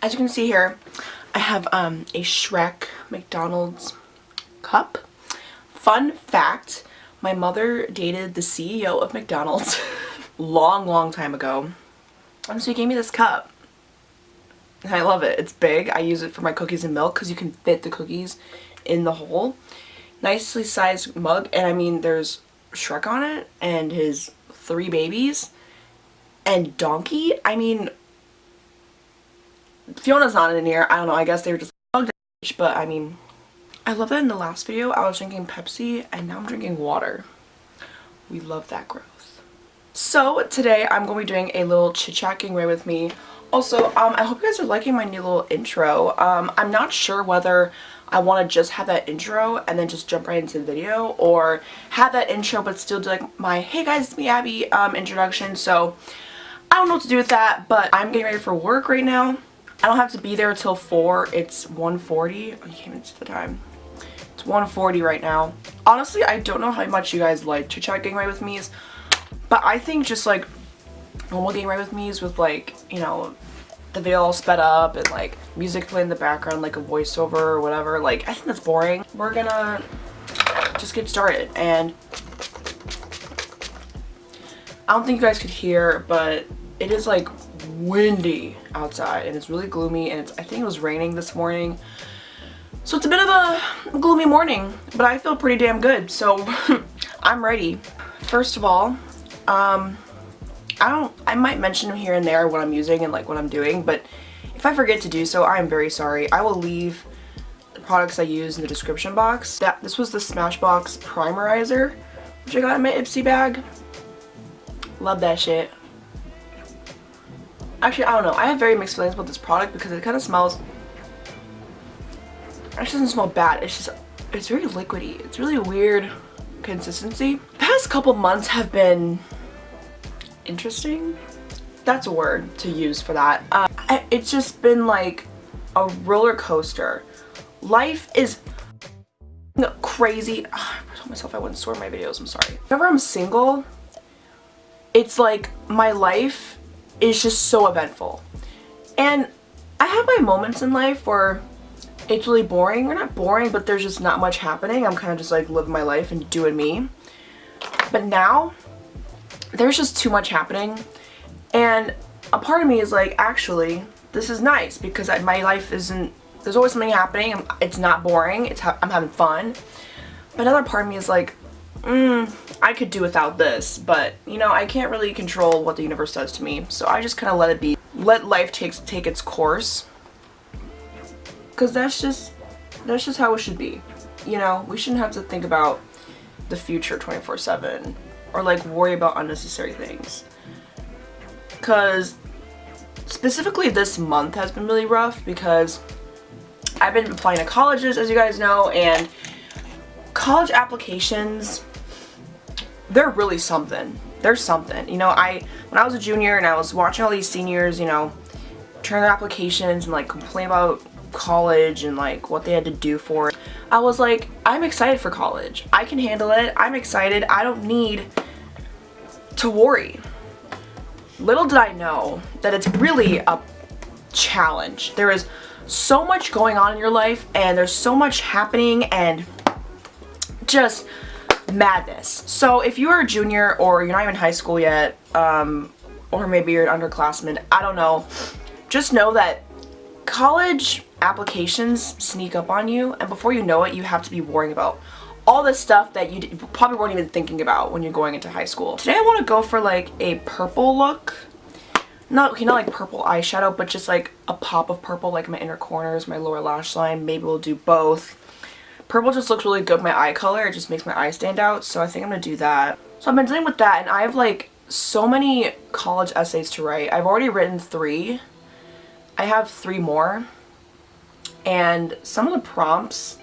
As you can see here, I have a Shrek McDonald's cup. Fun fact, my mother dated the CEO of McDonald's long time ago. And so he gave me this cup. And I love it. It's big. I use it for my cookies and milk because you can fit the cookies in the hole. Nicely sized mug, and I mean there's Shrek on it and his 3 babies and Donkey. I mean, Fiona's not in here. I don't know, I guess they were just but I mean, I love that in the last video I was drinking Pepsi and now I'm drinking water. We love that growth. So today I'm going to be doing a little chit chat getting away with me. Also, I hope you guys are liking my new little intro. I'm not sure whether I want to just have that intro and then just jump right into the video, or have that intro but still do like my hey guys, it's me Abby introduction. So I don't know what to do with that, but I'm getting ready for work right now. I don't have to be there till 4. It's 1:40. Oh, you can't even see the time. It's 1:40 right now. Honestly, I don't know how much you guys like chit chat getting away with me's, but I think just like normal getting away with me's with like, you know, the video all sped up and like music playing in the background like a voiceover or whatever, like I think that's boring. We're gonna just get started. And I don't think you guys could hear, but it is like windy outside and it's really gloomy, and I think it was raining this morning, so it's a bit of a gloomy morning, but I feel pretty damn good, so I'm ready. First of all, I might mention here and there what I'm using and like what I'm doing, but if I forget to do so, I am very sorry. I will leave the products I use in the description box. This was the Smashbox Primerizer, which I got in my Ipsy bag. Love that shit. Actually, I don't know. I have very mixed feelings about this product because it kind of smells... It actually doesn't smell bad. It's very liquidy. It's really weird consistency. The past couple months have been interesting. That's a word to use for that. It's just been like a roller coaster. Life is crazy. I told myself I wouldn't swear in my videos. I'm sorry. Whenever I'm single, it's like my life is just so eventful. And I have my moments in life where it's really boring. Or not boring, but there's just not much happening. I'm kind of just like living my life and doing me. But now, there's just too much happening, and a part of me is like, actually this is nice because my life isn't, there's always something happening, it's not boring, I'm having fun. But another part of me is like, I could do without this, but you know, I can't really control what the universe does to me, so I just kind of let it be, let life take its course, because that's just how it should be. You know, we shouldn't have to think about the future 24/7 or like worry about unnecessary things, because specifically this month has been really rough because I've been applying to colleges, as you guys know, and college applications, they're really something. They're something. You know, when I was a junior and I was watching all these seniors, you know, turn their applications and like complain about college and like what they had to do for it, I was like, I'm excited for college. I can handle it. I'm excited. I don't need to worry. Little did I know that it's really a challenge. There is so much going on in your life, and there's so much happening, and just madness. So if you are a junior or you're not even in high school yet, or maybe you're an underclassman, I don't know, just know that college applications sneak up on you, and before you know it, you have to be worrying about all this stuff that you probably weren't even thinking about when you're going into high school. Today I want to go for like a purple look. Not like purple eyeshadow, but just like a pop of purple, like my inner corners, my lower lash line. Maybe we'll do both. Purple just looks really good with my eye color. It just makes my eyes stand out, so I think I'm gonna do that. So I've been dealing with that, and I have like so many college essays to write. I've already written 3. I have 3 more. And some of the prompts,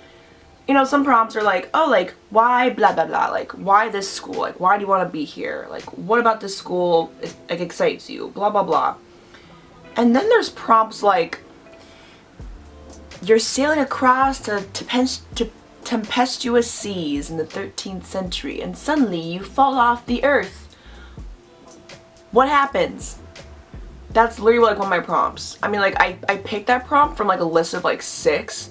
you know, some prompts are like, oh, like, why blah blah blah, like, why this school, like, why do you want to be here, like, what about this school like excites you, blah blah blah. And then there's prompts like, you're sailing across to tempestuous seas in the 13th century, and suddenly you fall off the earth. What happens? That's literally like one of my prompts. I mean, like I picked that prompt from like a list of like 6,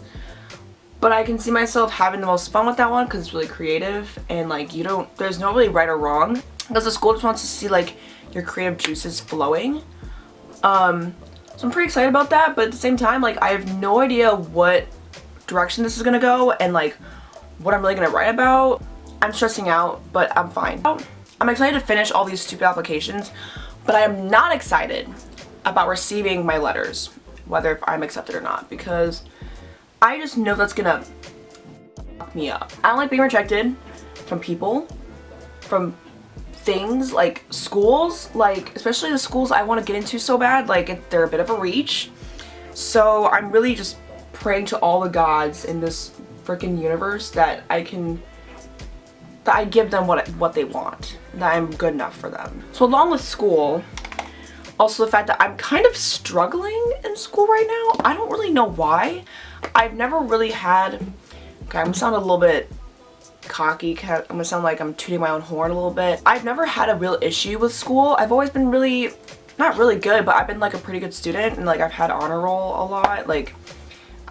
but I can see myself having the most fun with that one because it's really creative, and like there's no really right or wrong because the school just wants to see like your creative juices flowing. So I'm pretty excited about that, but at the same time, like I have no idea what direction this is gonna go and like what I'm really gonna write about. I'm stressing out, but I'm fine. I'm excited to finish all these stupid applications, but I am not excited about receiving my letters, whether if I'm accepted or not, because I just know that's gonna fuck me up. I don't like being rejected from people, from things, like schools, like especially the schools I want to get into so bad, like they're a bit of a reach. So I'm really just praying to all the gods in this freaking universe that I give them what they want, that I'm good enough for them. So along with school, also the fact that I'm kind of struggling in school right now. I don't really know why. I've never really had, okay, I'm gonna sound a little bit cocky, I'm gonna sound like I'm tooting my own horn a little bit. I've never had a real issue with school. I've always been really, not really good, but I've been like a pretty good student, and like I've had honor roll a lot. Like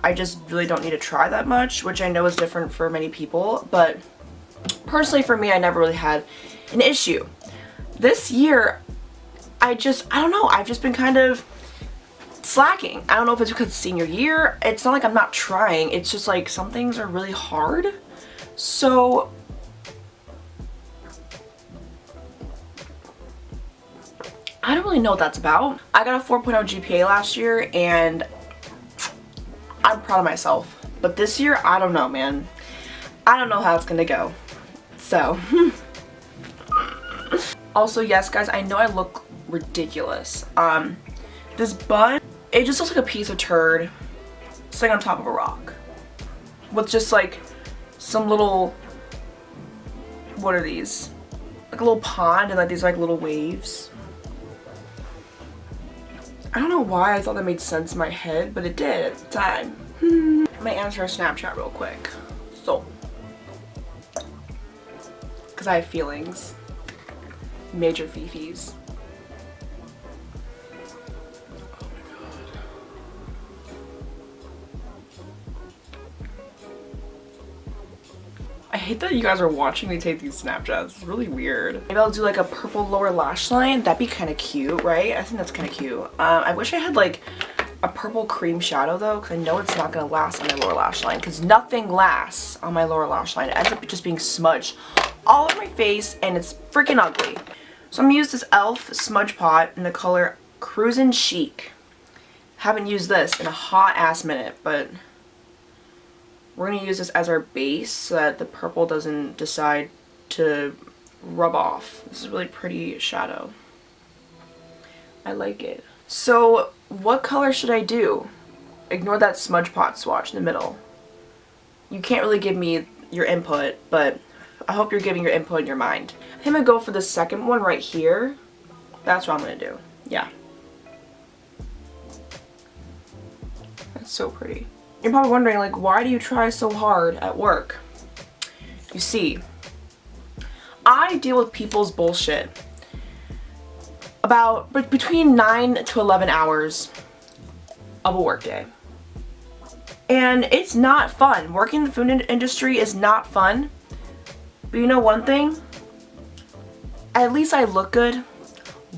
I just really don't need to try that much, which I know is different for many people, but personally for me, I never really had an issue. This year, I don't know, I've just been kind of slacking. I don't know if it's because it's senior year. It's not like I'm not trying, it's just like some things are really hard. So I don't really know what that's about. I got a 4.0 GPA last year and I'm proud of myself. But this year, I don't know, man. I don't know how it's gonna go. So also, yes guys, I know I look ridiculous. This bun, it just looks like a piece of turd sitting on top of a rock with just like some little, what are these, like a little pond and like these like little waves. I don't know why I thought that made sense in my head, but it did at the time. I'm gonna answer a Snapchat real quick, so because I have feelings. Major fifis. Oh my god. I hate that you guys are watching me take these Snapchats. It's really weird. Maybe I'll do like a purple lower lash line. That'd be kind of cute, right? I think that's kind of cute. I wish I had like a purple cream shadow though, because I know it's not going to last on my lower lash line, because nothing lasts on my lower lash line. It ends up just being smudged all over my face and it's freaking ugly. So I'm going to use this e.l.f. smudge pot in the color Crusin Chic. Haven't used this in a hot ass minute, but we're going to use this as our base so that the purple doesn't decide to rub off. This is a really pretty shadow. I like it. So what color should I do? Ignore that smudge pot swatch in the middle. You can't really give me your input, but I hope you're giving your input in your mind. I think I'm going to go for the second one right here. That's what I'm going to do. Yeah. That's so pretty. You're probably wondering, like, why do you try so hard at work? You see, I deal with people's bullshit about between 9 to 11 hours of a workday. And it's not fun. Working in the food industry is not fun. But you know one thing? At least I look good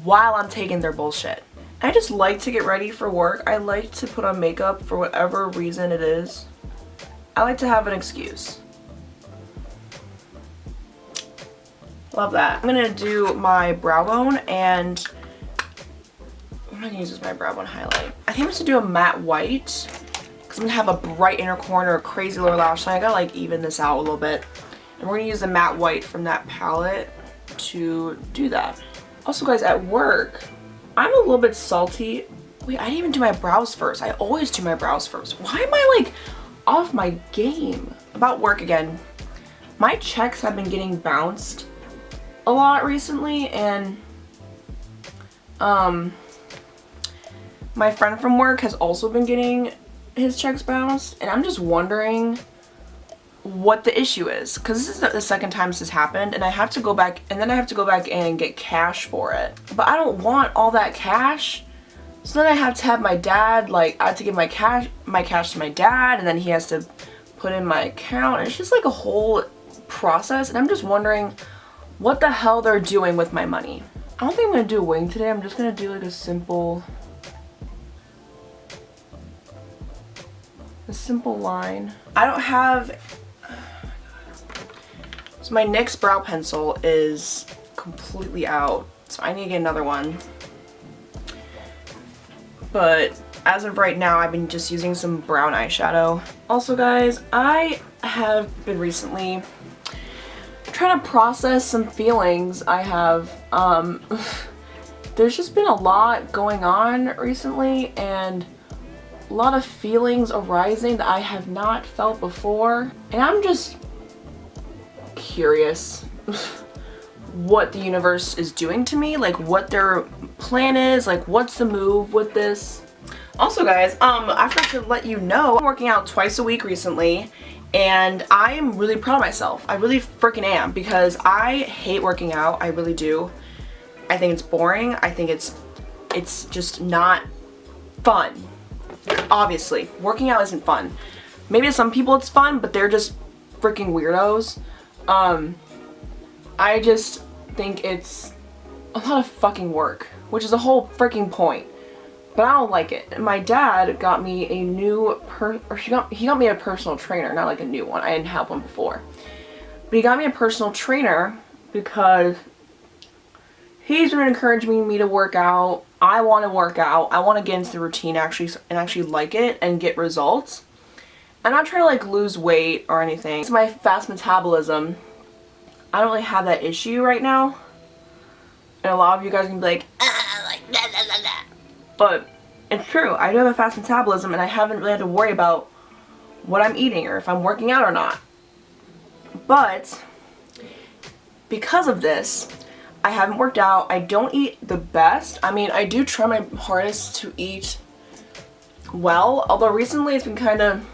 while I'm taking their bullshit. I just like to get ready for work. I like to put on makeup for whatever reason it is. I like to have an excuse. Love that. I'm gonna do my brow bone, and I'm gonna use this my brow bone highlight. I think I'm just gonna do a matte white because I'm gonna have a bright inner corner, a crazy lower lash line. I gotta like even this out a little bit. And we're gonna use the matte white from that palette to do that. Also guys, at work, I'm a little bit salty. Wait, I didn't even do my brows first. I always do my brows first. Why am I like off my game? About work again. My checks have been getting bounced a lot recently, and my friend from work has also been getting his checks bounced, and I'm just wondering what the issue is, because this is the second time this has happened, and I have to go back, and then I have to go back and get cash for it. But I don't want all that cash So then I have to have my dad, like, I have to give my cash to my dad, and then he has to put in my account. And it's just like a whole process, and I'm just wondering what the hell they're doing with my money. I don't think I'm gonna do a wing today. I'm just gonna do like a simple line. I don't have, so my NYX brow pencil is completely out, so I need to get another one. But as of right now, I've been just using some brown eyeshadow. Also guys, I have been recently trying to process some feelings I have. There's just been a lot going on recently, and a lot of feelings arising that I have not felt before. And I'm just curious what the universe is doing to me, like what their plan is, like what's the move with this. Also guys, I forgot to let you know, I'm working out twice a week recently, and I am really proud of myself. I really freaking am, because I hate working out. I really do. I think it's boring. I think it's just not fun. Obviously, working out isn't fun. Maybe to some people it's fun, but they're just freaking weirdos. I just think it's a lot of fucking work, which is the whole freaking point. But I don't like it. My dad got me a new he got me a personal trainer, not like a new one. I didn't have one before. But he got me a personal trainer because he's been encouraging me to work out. I want to work out. I want to get into the routine actually like it and get results. I'm not trying to like lose weight or anything. It's my fast metabolism. I don't really have that issue right now. And a lot of you guys can be like blah, blah, blah, blah. But it's true. I do have a fast metabolism, and I haven't really had to worry about what I'm eating or if I'm working out or not. But because of this, I haven't worked out. I don't eat the best. I mean, I do try my hardest to eat well, although recently it's been kind of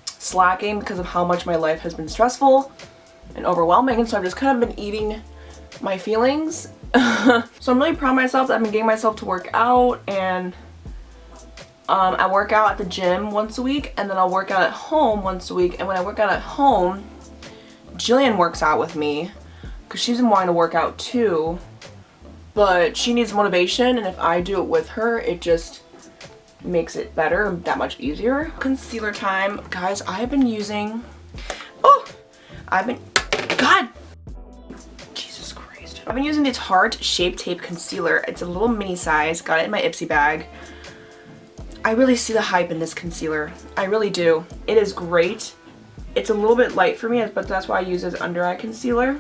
slacking because of how much my life has been stressful and overwhelming, and so I've just kind of been eating my feelings. So I'm really proud of myself that I've been getting myself to work out, and I work out at the gym once a week, and then I'll work out at home once a week. And when I work out at home, Jillian works out with me because she's been wanting to work out too, but she needs motivation, and if I do it with her, it just makes it better and that much easier. Concealer time. Guys, I've been using, God! Jesus Christ. I've been using the Tarte Shape Tape Concealer. It's a little mini size. Got it in my Ipsy bag. I really see the hype in this concealer. I really do. It is great. It's a little bit light for me, but that's why I use it as under eye concealer.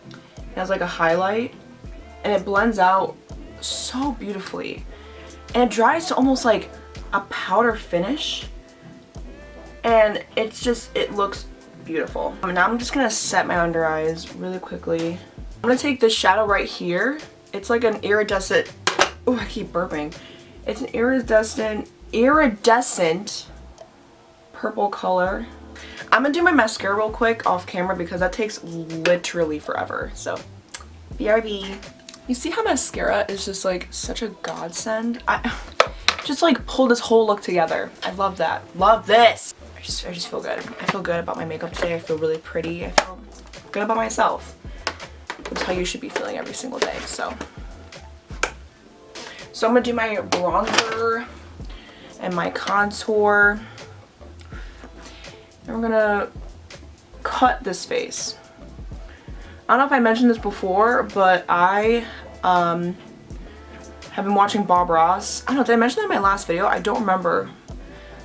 It has like a highlight, and it blends out so beautifully. And it dries to almost like a powder finish. And it's just, it looks beautiful. Now I'm just gonna set my under eyes really quickly. I'm gonna take this shadow right here. It's like an iridescent, oh, I keep burping. It's an iridescent purple color. I'm gonna do my mascara real quick off camera because that takes literally forever. So, BRB. You see how mascara is just like such a godsend? I just like pulled this whole look together. I love that. Love this. I just feel good. I feel good about my makeup today. I feel really pretty. I feel good about myself. That's how you should be feeling every single day. So I'm gonna do my bronzer and my contour. And we're gonna cut this face. I don't know if I mentioned this before, but I have been watching Bob Ross. I don't know, did I mention that in my last video? I don't remember.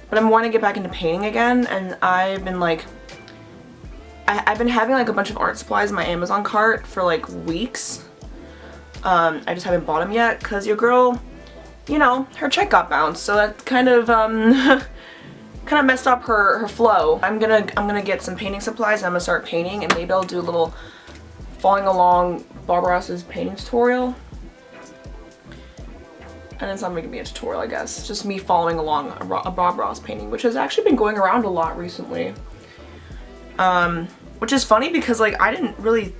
But I'm wanting to get back into painting again, and I've been like, I've been having like a bunch of art supplies in my Amazon cart for like weeks. I just haven't bought them yet because your girl, you know, her check got bounced, so that kind of kind of messed up her flow. I'm gonna get some painting supplies, and I'm gonna start painting, and maybe I'll do a little following along Bob Ross's painting tutorial. And it's not gonna be a tutorial, I guess. It's just me following along a Bob Ross painting, which has actually been going around a lot recently. Which is funny because like I didn't really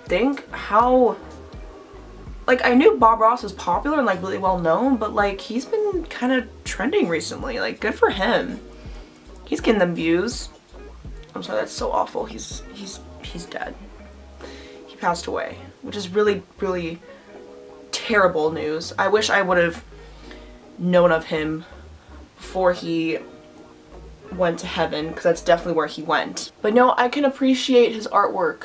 think how like, I knew Bob Ross was popular and like really well known, but like he's been kind of trending recently. Like, good for him. He's getting them views. I'm sorry, that's so awful. He's dead. He passed away, which is really, really terrible news. I wish I would have known of him before he went to heaven, because that's definitely where he went. But no, I can appreciate his artwork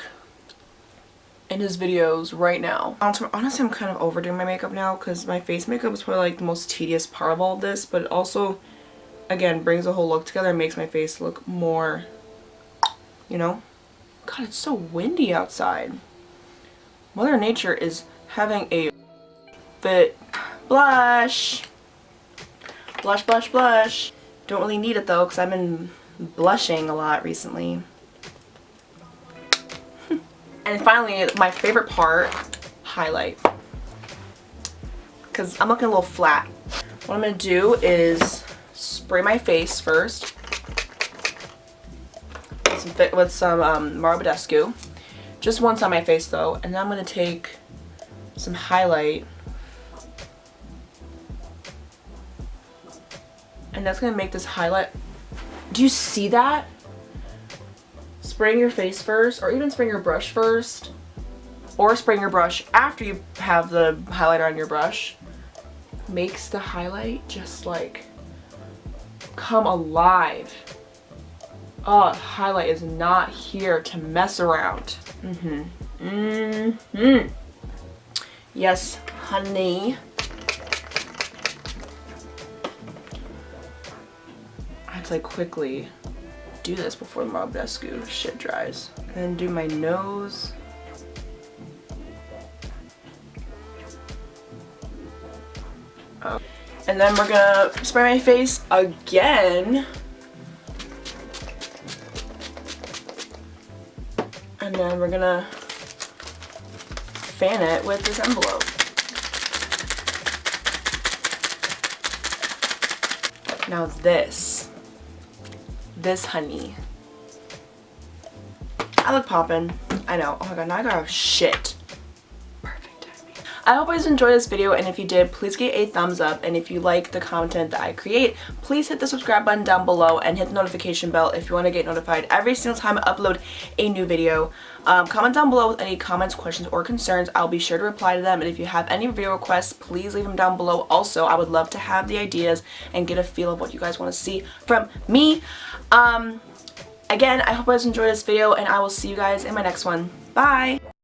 in his videos right now. Honestly, I'm kind of overdoing my makeup now, because my face makeup is probably like the most tedious part of all of this, but it also, again, brings the whole look together and makes my face look more, you know? God, it's so windy outside. Mother Nature is having a fit. Blush! Blush, blush, blush. Don't really need it though, because I've been blushing a lot recently. And finally, my favorite part, highlight. Because I'm looking a little flat. What I'm going to do is spray my face first with some Badescu. Just once on my face though. And then I'm going to take some highlight. And that's going to make this highlight. Do you see that? Spraying your face first, or even spraying your brush first, or spraying your brush after you have the highlighter on your brush, makes the highlight just like come alive. Oh, highlight is not here to mess around. Yes, honey. I have to like quickly do this before the Badescu shit dries. And then do my nose. And then we're gonna spray my face again. And then we're gonna fan it with this envelope. Now this honey. I look poppin'. I know. Oh my god, now I got shit. Perfect timing. I hope you guys enjoyed this video, and if you did, please give a thumbs up, and if you like the content that I create, please hit the subscribe button down below and hit the notification bell if you want to get notified every single time I upload a new video. Comment down below with any comments, questions, or concerns. I'll be sure to reply to them, and if you have any video requests, please leave them down below. Also, I would love to have the ideas and get a feel of what you guys want to see from me. Again, I hope you guys enjoyed this video, and I will see you guys in my next one. Bye!